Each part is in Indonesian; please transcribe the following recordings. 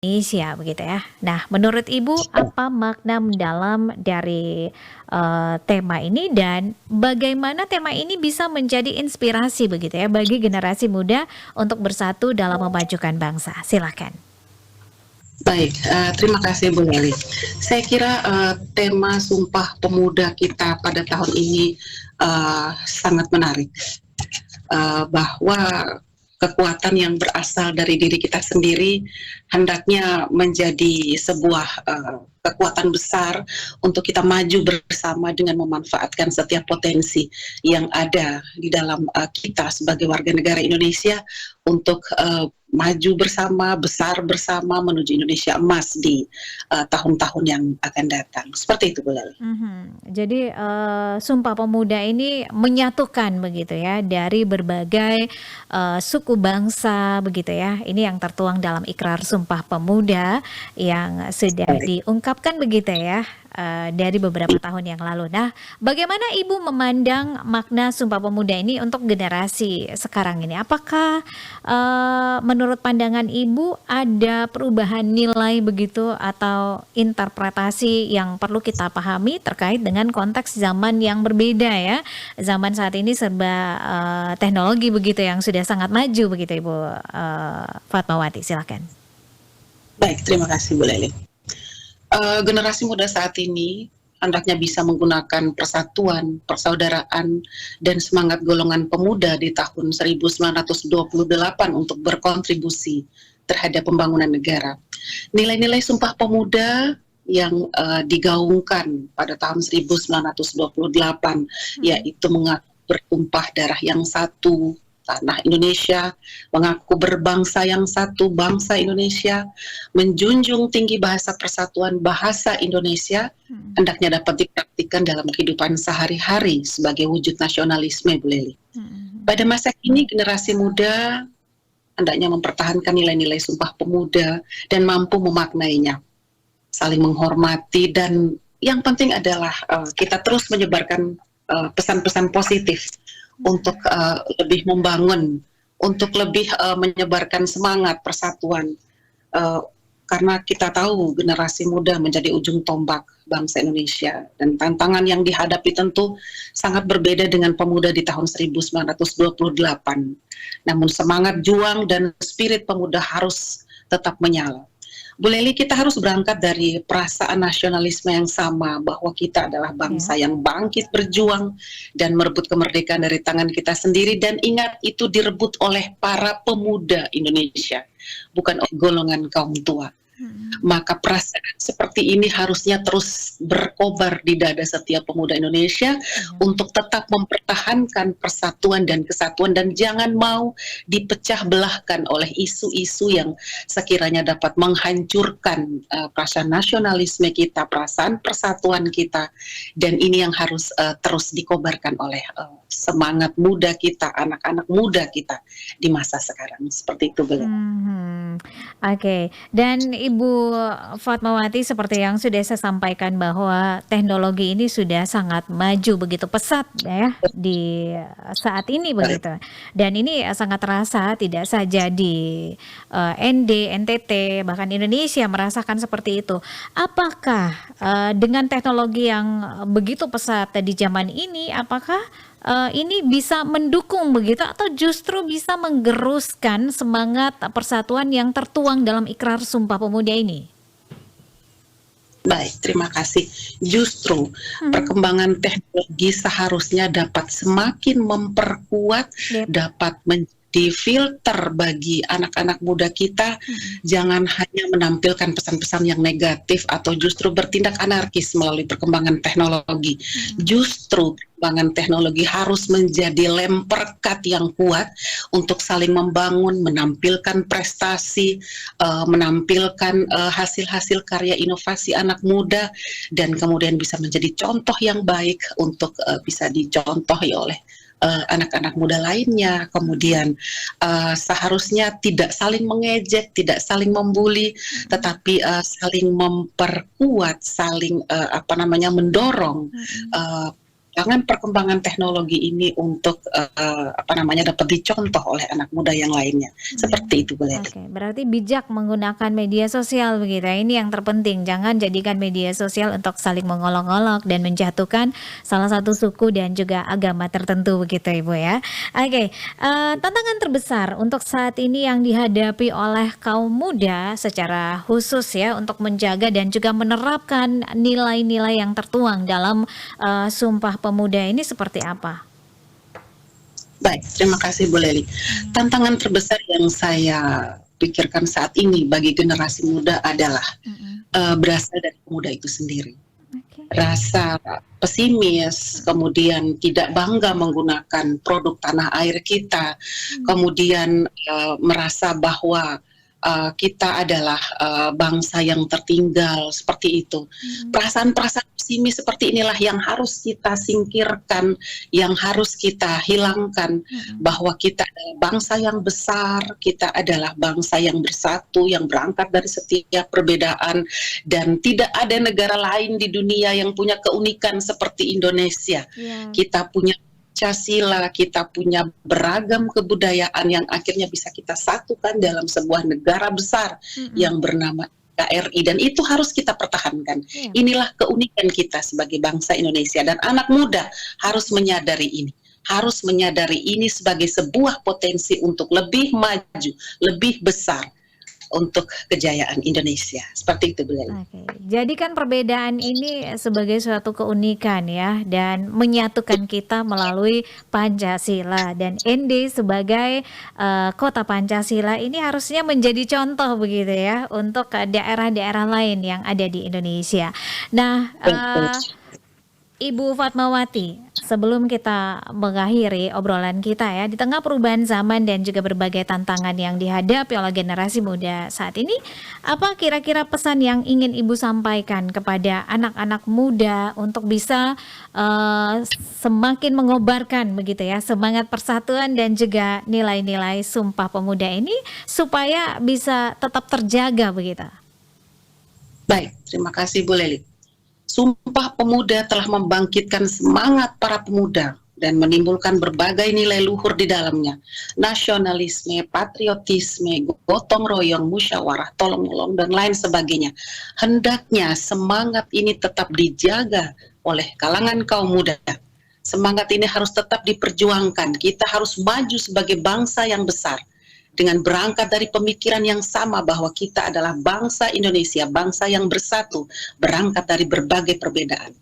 Indonesia begitu ya. Nah, menurut Ibu apa makna mendalam dari, tema ini dan bagaimana tema ini bisa menjadi inspirasi begitu ya bagi generasi muda untuk bersatu dalam memajukan bangsa? Silakan. Baik, terima kasih Bu Leli. Saya kira tema Sumpah Pemuda kita pada tahun ini sangat menarik, bahwa kekuatan yang berasal dari diri kita sendiri hendaknya menjadi sebuah kekuatan besar untuk kita maju bersama dengan memanfaatkan setiap potensi yang ada di dalam kita sebagai warga negara Indonesia untuk maju bersama, besar bersama menuju Indonesia emas di tahun-tahun yang akan datang. Seperti itu Bu Lali. Jadi, Sumpah Pemuda ini menyatukan begitu ya dari berbagai, suku bangsa begitu ya. Ini yang tertuang dalam Ikrar Sumpah Pemuda yang sudah diungkapkan begitu ya, dari beberapa tahun yang lalu. Nah, bagaimana Ibu memandang makna Sumpah Pemuda ini untuk generasi sekarang ini? Apakah, menurut pandangan Ibu ada perubahan nilai begitu atau interpretasi yang perlu kita pahami terkait dengan konteks zaman yang berbeda ya? Zaman saat ini serba, teknologi begitu yang sudah sangat maju begitu Ibu, Fatmawati, silakan. Baik, terima kasih Bu Leli. Generasi muda saat ini hendaknya bisa menggunakan persatuan, persaudaraan, dan semangat golongan pemuda di tahun 1928 untuk berkontribusi terhadap pembangunan negara. Nilai-nilai Sumpah Pemuda yang digaungkan pada tahun 1928 yaitu mengaku bertumpah darah yang satu, tanah Indonesia, mengaku berbangsa yang satu, bangsa Indonesia, menjunjung tinggi bahasa persatuan bahasa Indonesia, hendaknya dapat dipraktikkan dalam kehidupan sehari-hari sebagai wujud nasionalisme, Bu Leli. Pada masa kini generasi muda hendaknya mempertahankan nilai-nilai Sumpah Pemuda dan mampu memaknainya, saling menghormati, dan yang penting adalah kita terus menyebarkan pesan-pesan positif untuk lebih membangun, untuk lebih menyebarkan semangat persatuan, karena kita tahu generasi muda menjadi ujung tombak bangsa Indonesia dan tantangan yang dihadapi tentu sangat berbeda dengan pemuda di tahun 1928. Namun semangat juang dan spirit pemuda harus tetap menyala. Bu Leli, kita harus berangkat dari perasaan nasionalisme yang sama bahwa kita adalah bangsa yang bangkit berjuang dan merebut kemerdekaan dari tangan kita sendiri, dan ingat itu direbut oleh para pemuda Indonesia, bukan oleh golongan kaum tua. Maka perasaan seperti ini harusnya terus berkobar di dada setiap pemuda Indonesia untuk tetap mempertahankan persatuan dan kesatuan dan jangan mau dipecah belahkan oleh isu-isu yang sekiranya dapat menghancurkan perasaan nasionalisme kita, perasaan persatuan kita, dan ini yang harus terus dikobarkan oleh semangat muda kita, anak-anak muda kita di masa sekarang. Seperti itu, Bu. Oke, dan Ibu Fatmawati, seperti yang sudah saya sampaikan bahwa teknologi ini sudah sangat maju begitu pesat ya di saat ini begitu. Dan ini sangat terasa tidak saja di ND, NTT, bahkan Indonesia merasakan seperti itu. Apakah dengan teknologi yang begitu pesat di zaman ini, apakah ini bisa mendukung begitu atau justru bisa menggeruskan semangat persatuan yang tertuang dalam Ikrar Sumpah Pemuda ini? Baik, terima kasih. Justru perkembangan teknologi seharusnya dapat semakin memperkuat, dapat menjadi filter bagi anak-anak muda kita. Jangan hanya menampilkan pesan-pesan yang negatif atau justru bertindak anarkis melalui perkembangan teknologi. Justru perkembangan teknologi harus menjadi lem perekat yang kuat untuk saling membangun, menampilkan prestasi, menampilkan hasil-hasil karya inovasi anak muda, dan kemudian bisa menjadi contoh yang baik untuk bisa dicontohi oleh anak-anak muda lainnya. Kemudian seharusnya tidak saling mengejek, tidak saling membuli, tetapi saling memperkuat, saling mendorong Jangan perkembangan teknologi ini untuk dapat dicontoh oleh anak muda yang lainnya. Seperti itu boleh. Oke, berarti bijak menggunakan media sosial begitu ya. Ini yang terpenting. Jangan jadikan media sosial untuk saling mengolok-olok dan menjatuhkan salah satu suku dan juga agama tertentu begitu Ibu ya. Oke, tantangan terbesar untuk saat ini yang dihadapi oleh kaum muda secara khusus ya untuk menjaga dan juga menerapkan nilai-nilai yang tertuang dalam Sumpah Pemuda ini seperti apa? Baik, terima kasih Bu Leli. Tantangan terbesar yang saya pikirkan saat ini bagi generasi muda adalah berasal dari pemuda itu sendiri. Oke. Rasa pesimis, kemudian tidak bangga menggunakan produk tanah air kita, kemudian merasa bahwa kita adalah bangsa yang tertinggal, seperti itu. Perasaan-perasaan pesimis seperti inilah yang harus kita singkirkan, yang harus kita hilangkan, bahwa kita adalah bangsa yang besar, kita adalah bangsa yang bersatu, yang berangkat dari setiap perbedaan, dan tidak ada negara lain di dunia yang punya keunikan seperti Indonesia. Iya. Kita punya Pancasila, kita punya beragam kebudayaan yang akhirnya bisa kita satukan dalam sebuah negara besar yang bernama NKRI, dan itu harus kita pertahankan. Iya. Inilah keunikan kita sebagai bangsa Indonesia, dan anak muda harus menyadari ini. Harus menyadari ini sebagai sebuah potensi untuk lebih maju, lebih besar untuk kejayaan Indonesia. Seperti itu, Bu Leli. Oke, jadikan perbedaan ini sebagai suatu keunikan ya dan menyatukan kita melalui Pancasila, dan ND sebagai kota Pancasila ini harusnya menjadi contoh begitu ya untuk daerah-daerah lain yang ada di Indonesia. Nah, Ibu Fatmawati, sebelum kita mengakhiri obrolan kita ya, di tengah perubahan zaman dan juga berbagai tantangan yang dihadapi oleh generasi muda saat ini, apa kira-kira pesan yang ingin Ibu sampaikan kepada anak-anak muda untuk bisa semakin mengobarkan begitu ya semangat persatuan dan juga nilai-nilai Sumpah Pemuda ini supaya bisa tetap terjaga begitu? Baik, terima kasih Bu Leli. Sumpah Pemuda telah membangkitkan semangat para pemuda dan menimbulkan berbagai nilai luhur di dalamnya. Nasionalisme, patriotisme, gotong royong, musyawarah, tolong-menolong, dan lain sebagainya. Hendaknya semangat ini tetap dijaga oleh kalangan kaum muda. Semangat ini harus tetap diperjuangkan. Kita harus maju sebagai bangsa yang besar, dengan berangkat dari pemikiran yang sama bahwa kita adalah bangsa Indonesia, bangsa yang bersatu, berangkat dari berbagai perbedaan.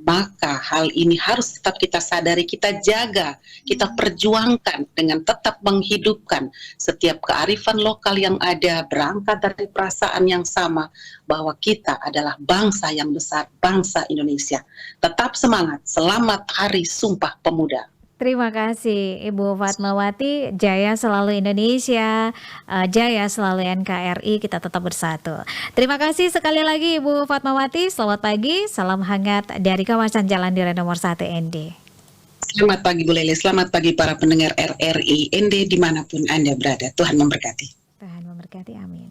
Maka hal ini harus tetap kita sadari, kita jaga, kita perjuangkan dengan tetap menghidupkan setiap kearifan lokal yang ada, berangkat dari perasaan yang sama bahwa kita adalah bangsa yang besar, bangsa Indonesia. Tetap semangat, selamat Hari Sumpah Pemuda. Terima kasih Ibu Fatmawati, jaya selalu Indonesia, jaya selalu NKRI, kita tetap bersatu. Terima kasih sekali lagi Ibu Fatmawati, selamat pagi, salam hangat dari kawasan Jalan Duren nomor 1 ND. Selamat pagi Bu Leli, selamat pagi para pendengar RRI ND dimanapun Anda berada, Tuhan memberkati. Tuhan memberkati, amin.